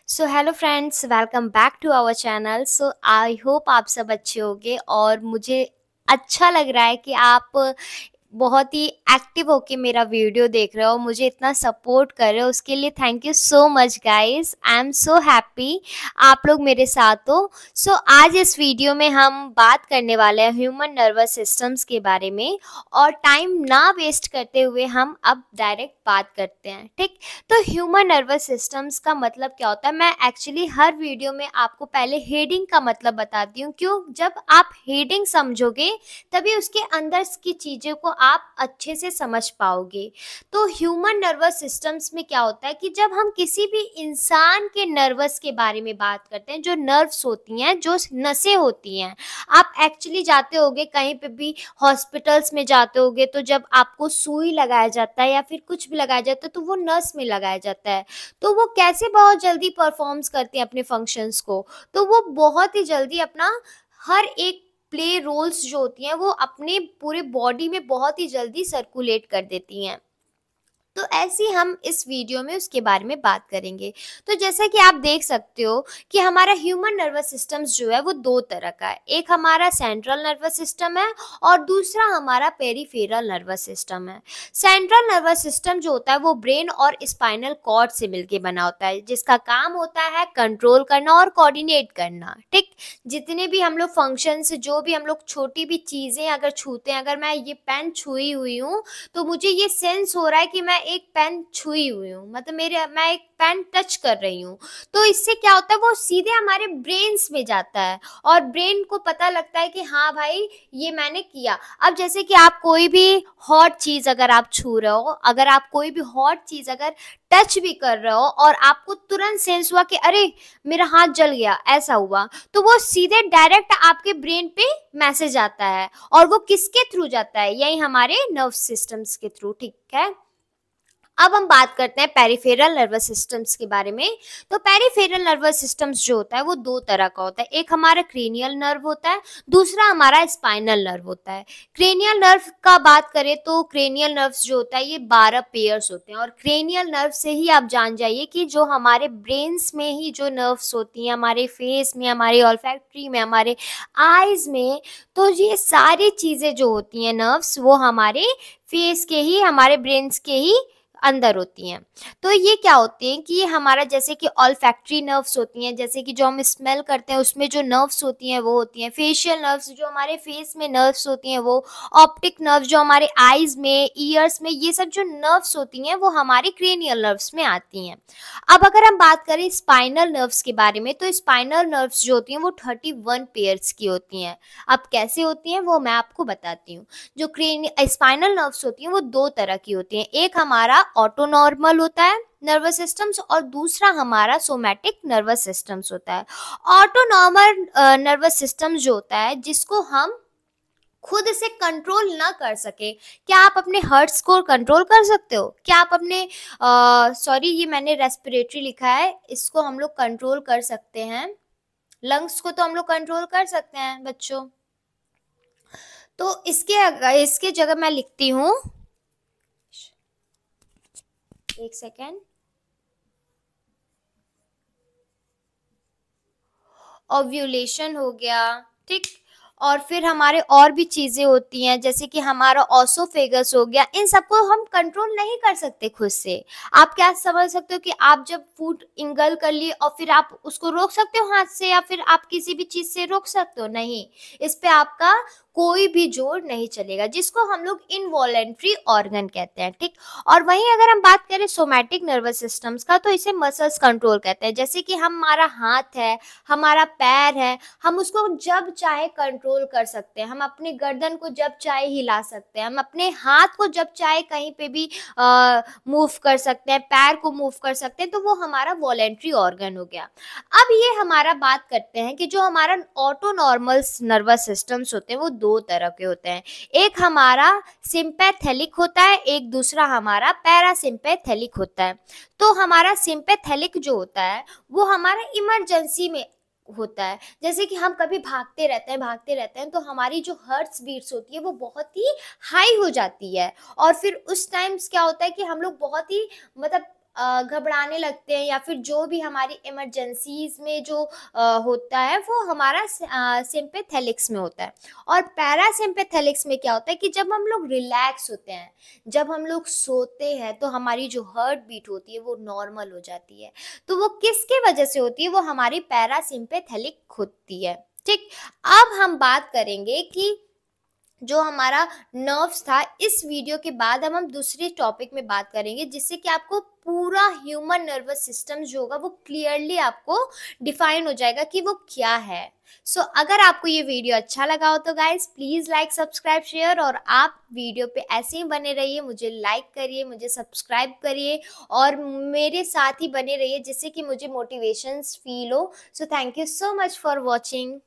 So hello friends, welcome back to our channel. So I hope आप सब अच्छे होंगे और मुझे अच्छा लग रहा है कि आप बहुत ही एक्टिव होके मेरा वीडियो देख रहे हो, मुझे इतना सपोर्ट कर रहे हो, उसके लिए thank you so much guys. I am so happy आप लोग मेरे साथ हो। सो आज इस वीडियो में हम बात करने वाले हैं ह्यूमन नर्वस सिस्टम्स के बारे में, और टाइम ना वेस्ट करते हुए हम अब डायरेक्ट बात करते हैं। ठीक, तो ह्यूमन नर्वस सिस्टम्स का मतलब क्या होता है, मैं एक्चुअली हर वीडियो में आपको पहले हेडिंग का मतलब बताती हूँ। क्यों? जब आप हेडिंग समझोगे तभी उसके अंदर की चीज़ों को आप अच्छे से समझ पाओगे। तो ह्यूमन नर्वस सिस्टम्स में क्या होता है कि जब हम किसी भी इंसान के नर्वस के बारे में बात करते हैं, जो नर्व्स होती हैं, जो नसें होती हैं, आप एक्चुअली जाते होगे कहीं पे भी, हॉस्पिटल्स में जाते होगे, तो जब आपको सुई लगाया जाता है या फिर कुछ भी लगाया जाता है तो वो नस में लगाया जाता है। तो वो कैसे बहुत जल्दी परफॉर्म्स करती हैं अपने फंक्शंस को, तो वो बहुत ही जल्दी अपना हर एक प्ले रोल्स जो होती हैं वो अपने पूरे बॉडी में बहुत ही जल्दी सर्कुलेट कर देती हैं। तो ऐसे ही हम इस वीडियो में उसके बारे में बात करेंगे। तो जैसा कि आप देख सकते हो कि हमारा ह्यूमन नर्वस सिस्टम्स जो है वो दो तरह का है। एक हमारा सेंट्रल नर्वस सिस्टम है और दूसरा हमारा पेरिफेरल नर्वस सिस्टम है। सेंट्रल नर्वस सिस्टम जो होता है वो ब्रेन और स्पाइनल कॉर्ड से मिलके बना होता है, जिसका काम होता है कंट्रोल करना और कोऑर्डिनेट करना। ठीक, जितने भी हम लोग फंक्शंस, जो भी हम लोग छोटी भी चीज़ें अगर छूते हैं, अगर मैं ये पेन छुई हुई हूँ तो मुझे ये सेंस हो रहा है कि मैं एक पेन छुई हुई हूँ, मतलब मैं एक पेन टच कर रही हूँ। तो इससे क्या होता है, वो सीधे हमारे ब्रेन्स में जाता है और ब्रेन को पता लगता है कि हाँ भाई ये मैंने किया। अब जैसे कि आप कोई भी हॉट चीज़ अगर आप छू रहे हो, अगर आप कोई भी हॉट चीज़ अगर टच भी कर रहे हो और आपको तुरंत सेंस हुआ कि अरे मेरा हाथ जल गया, ऐसा हुआ, तो वो सीधे डायरेक्ट आपके ब्रेन पे मैसेज आता है। और वो किसके थ्रू जाता है? यही हमारे नर्व सिस्टम्स के थ्रू। ठीक है, अब हम बात करते हैं पेरिफेरल नर्वस सिस्टम्स के बारे में। तो पेरिफेरल नर्वस सिस्टम्स जो होता है वो दो तरह का होता है। एक हमारा क्रेनियल नर्व होता है, दूसरा हमारा स्पाइनल नर्व होता है। क्रेनियल नर्व का बात करें तो क्रेनियल नर्व्स जो होता है ये 12 पेयर्स होते हैं। और क्रेनियल नर्व से ही आप जान जाइए कि जो हमारे ब्रेन्स में ही जो नर्व्स होती हैं, हमारे फेस में, हमारे ऑल्फैक्टरी में, हमारे आईज में, तो ये सारी चीज़ें जो होती हैं नर्व्स, वो हमारे फेस के ही, हमारे ब्रेन्स के ही अंदर होती हैं। तो ये क्या होती हैं कि हमारा जैसे कि ऑल्फैक्टरी नर्व्स होती हैं, जैसे कि जो हम स्मेल करते हैं उसमें जो नर्व्स होती हैं वो होती हैं। फेशियल नर्व्स जो हमारे फेस में नर्व्स होती हैं वो। ऑप्टिक नर्व्स जो हमारे आईज में, ईयर्स में, ये सब जो नर्व्स होती हैं वो हमारे क्रेनियल नर्व्स में आती हैं। अब अगर हम बात करें स्पाइनल नर्व्स के बारे में, तो स्पाइनल नर्व्स जो होती हैं वो 31 पेयर्स की होती हैं। अब कैसे होती हैं वो मैं आपको बताती हूँ। जो स्पाइनल नर्व्स होती हैं वो दो तरह की होती हैं। एक हमारा ऑटोनॉर्मल होता है नर्वस सिस्टम्स और दूसरा हमारा सोमैटिक नर्वस सिस्टम्स होता है। ऑटोनॉर्मल नर्वस सिस्टम्स जो होता है जिसको हम खुद से कंट्रोल ना कर सके। क्या आप अपने हर्ट्स को कंट्रोल कर सकते हो? क्या आप अपने सॉरी, ये मैंने रेस्पिरेटरी लिखा है, इसको हम लोग कंट्रोल कर सकते हैं। लंग्स को तो हम लोग कंट्रोल कर सकते हैं बच्चों। तो इसके जगह मैं लिखती हूँ, एक सेकेंड, ओव्यूलेशन हो गया। ठीक, और फिर हमारे और भी चीज़ें होती हैं जैसे कि हमारा ऑसोफेगस हो गया। इन सबको हम कंट्रोल नहीं कर सकते खुद से। आप क्या समझ सकते हो कि आप जब फूड इंगल कर लिए और फिर आप उसको रोक सकते हो हाथ से, या फिर आप किसी भी चीज़ से रोक सकते हो? नहीं, इस पे आपका कोई भी जोर नहीं चलेगा, जिसको हम लोग इनवॉलेंट्री ऑर्गन कहते हैं। ठीक, और वहीं अगर हम बात करें सोमैटिक नर्वस सिस्टम्स का, तो इसे मसल्स कंट्रोल कहते हैं। जैसे कि हमारा हाथ है, हमारा पैर है, हम उसको जब चाहे कंट्रोल कर सकते हैं। हम अपनी गर्दन को जब चाहे हिला सकते हैं, हम अपने हाथ को जब चाहे कहीं पे भी मूव कर सकते हैं, पैर को मूव कर सकते हैं। तो वो हमारा वॉलेंट्री ऑर्गन हो गया। अब ये हमारा बात करते हैं कि जो हमारा ऑटोनॉर्मल नर्वस सिस्टम्स होते हैं वो दो तरह के होते हैं। एक हमारा सिंपैथेलिक होता है, एक दूसरा हमारा पैरासिम्पैथेलिक होता है। तो हमारा सिंपैथेलिक जो होता है वो हमारा इमरजेंसी में होता है। जैसे कि हम कभी भागते रहते हैं तो हमारी जो हार्ट बीट्स होती है वो बहुत ही हाई हो जाती है। और फिर उस टाइम्स क्या होता है कि हम लोग बहुत ही, मतलब घबराने लगते हैं या फिर जो भी हमारी इमरजेंसीज में जो होता है वो हमारा सिंपैथेलिक्स में होता है। और पैरासिम्पैथेलिक्स में क्या होता है कि जब हम लोग रिलैक्स होते हैं, जब हम लोग सोते हैं, तो हमारी जो हार्ट बीट होती है वो नॉर्मल हो जाती है। तो वो किसके वजह से होती है? वो हमारी पैरासिम्पैथेलिक होती है। ठीक। अब हम बात करेंगे कि जो हमारा नर्व्स था, इस वीडियो के बाद अब हम दूसरे टॉपिक में बात करेंगे, जिससे कि आपको पूरा ह्यूमन नर्वस सिस्टम जो होगा वो क्लियरली आपको डिफाइन हो जाएगा कि वो क्या है। सो अगर आपको ये वीडियो अच्छा लगा हो तो guys please like subscribe share, और आप वीडियो पे ऐसे ही बने रहिए, मुझे लाइक करिए, मुझे सब्सक्राइब करिए और मेरे साथ ही बने रहिए, जिससे कि मुझे मोटिवेशंस फील हो। So thank you so much for watching.